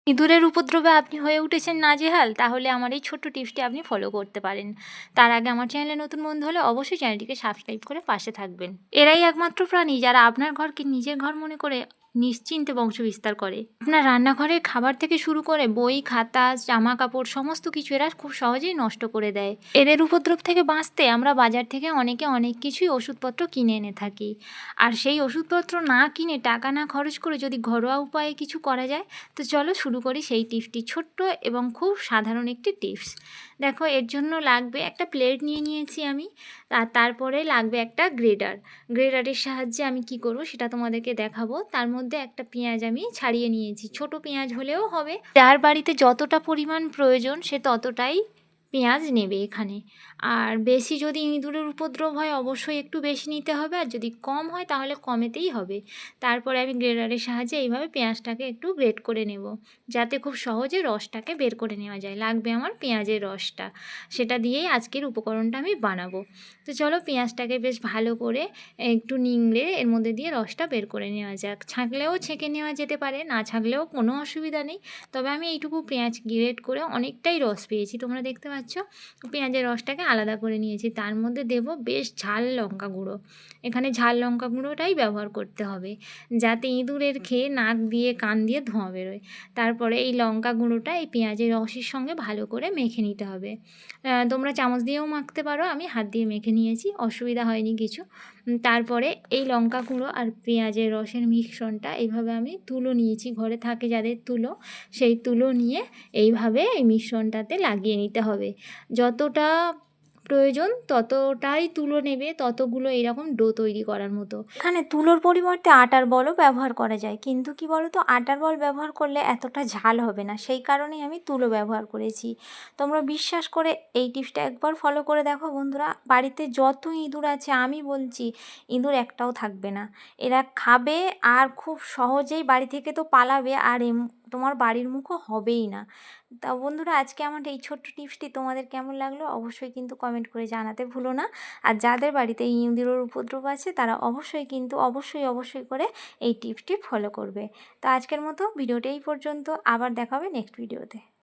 ইঁদুরের উপদ্রবে আপনি হয়ে উঠেছেন নাজেহাল, তাহলে আমার এই ছোট্ট টিপসটি আপনি ফলো করতে পারেন। তার আগে আমার চ্যানেলে নতুন বন্ধু হলে অবশ্যই চ্যানেলটিকে সাবস্ক্রাইব করে পাশে থাকবেন। এরাই একমাত্র প্রাণী যারা আপনার ঘরকে নিজের ঘর মনে করে নিশ্চিন্তে বংশ বিস্তার করে। আপনার রান্নাঘরের খাবার থেকে শুরু করে বই, খাতা, জামা কাপড় সমস্ত কিছু এরা খুব সহজেই নষ্ট করে দেয়। এদের উপদ্রব থেকে বাঁচতে আমরা বাজার থেকে অনেকে অনেক কিছুই ওষুধপত্র কিনে এনে থাকি। আর সেই ওষুধপত্র না কিনে টাকা না খরচ করে যদি ঘরোয়া উপায়ে কিছু করা যায়, তো চলো শুরু করি সেই টিপসটি। ছোট্ট এবং খুব সাধারণ একটি টিপস। দেখো, এর জন্য লাগবে একটা প্লেট নিয়ে নিয়েছি আমি, আর তারপরে লাগবে একটা গ্রেডারের সাহায্যে আমি কি করব সেটা তোমাদেরকে দেখাবো। তার মধ্যে একটা পেঁয়াজ আমি ছাড়িয়ে নিয়েছি, ছোট পেঁয়াজ হলেও হবে। যার বাড়িতে যতটা পরিমাণ প্রয়োজন সে ততটাই পেঁয়াজ নেবে এখানে। আর বেশি যদি ইঁদুরের উপদ্রব হয় অবশ্যই একটু বেশি নিতে হবে, আর যদি কম হয় তাহলে কমেতেই হবে। তারপরে আমি গ্রেডারের সাহায্যে এইভাবে পেঁয়াজটাকে একটু গ্রেট করে নেব, যাতে খুব সহজে রসটাকে বের করে নেওয়া যায়। লাগবে আমার পেঁয়াজের রসটা, সেটা দিয়েই আজকের উপকরণটা আমি বানাবো। তো চলো পেঁয়াজটাকে বেশ ভালো করে একটু নিংড়ে এর মধ্যে দিয়ে রসটা বের করে নেওয়া যাক। ছাঁকলেও ছেঁকে নেওয়া যেতে পারে, না ছাঁকলেও কোনো অসুবিধা নেই। তবে আমি এইটুকু পেঁয়াজ গ্রেট করে অনেকটাই রস পেয়েছি, তোমরা দেখতে পাচ্ছ। পেঁয়াজের রসটাকে আলাদা করে নিয়েছি। তার মধ্যে দেব বেশ ঝাল লঙ্কা গুঁড়ো। এখানে ঝাল লঙ্কা গুঁড়োটাই ব্যবহার করতে হবে, যাতে ইঁদুরের খেয়ে নাক দিয়ে কান দিয়ে ধোঁয়া বেরোয়। তারপরে এই লঙ্কা গুঁড়োটা এই পেঁয়াজের রসের সঙ্গে ভালো করে মেখে নিতে হবে। তোমরা চামচ দিয়েও মাখতে পারো, আমি হাত দিয়ে মেখে নিয়েছি, অসুবিধা হয়নি কিছু। তারপরে এই লঙ্কা গুঁড়ো আর পেঁয়াজের রসের মিশ্রণটা এইভাবে আমি তুলো নিয়েছি, ঘরে থাকে যাদের তুলো, সেই তুলো নিয়ে এইভাবে এই মিশ্রণটাতে লাগিয়ে নিতে হবে। যতটা প্রয়োজন ততটাই তুলো নেবে, ততগুলো এরকম ডো তৈরি করার মতো। এখানে তুলোর পরিবর্তে আটার বলও ব্যবহার করা যায়, কিন্তু কি বলো তো, আটার বল ব্যবহার করলে এতটা ঝাল হবে না, সেই কারণেই আমি তুলো ব্যবহার করেছি। তোমরা বিশ্বাস করে এই টিপসটা একবার ফলো করে দেখো বন্ধুরা, বাড়িতে যত ইঁদুর আছে আমি বলছি ইঁদুর একটাও থাকবে না। এরা খাবে আর খুব সহজেই বাড়ি থেকে তো পালাবে, আর তোমার বাড়ির মুখও হবেই না। তা বন্ধুরা, আজকে আমার এই ছোট্ট টিপসটি তোমাদের কেমন লাগলো অবশ্যই কিন্তু কমেন্ট করে জানাতে ভুলো না। আর যাদের বাড়িতে ইঁদুরের উপদ্রব আছে তারা অবশ্যই কিন্তু অবশ্যই করে এই টিপসটি ফলো করবে। তো আজকের মতো ভিডিওটা এই পর্যন্ত, আবার দেখা হবে নেক্সট ভিডিওতে।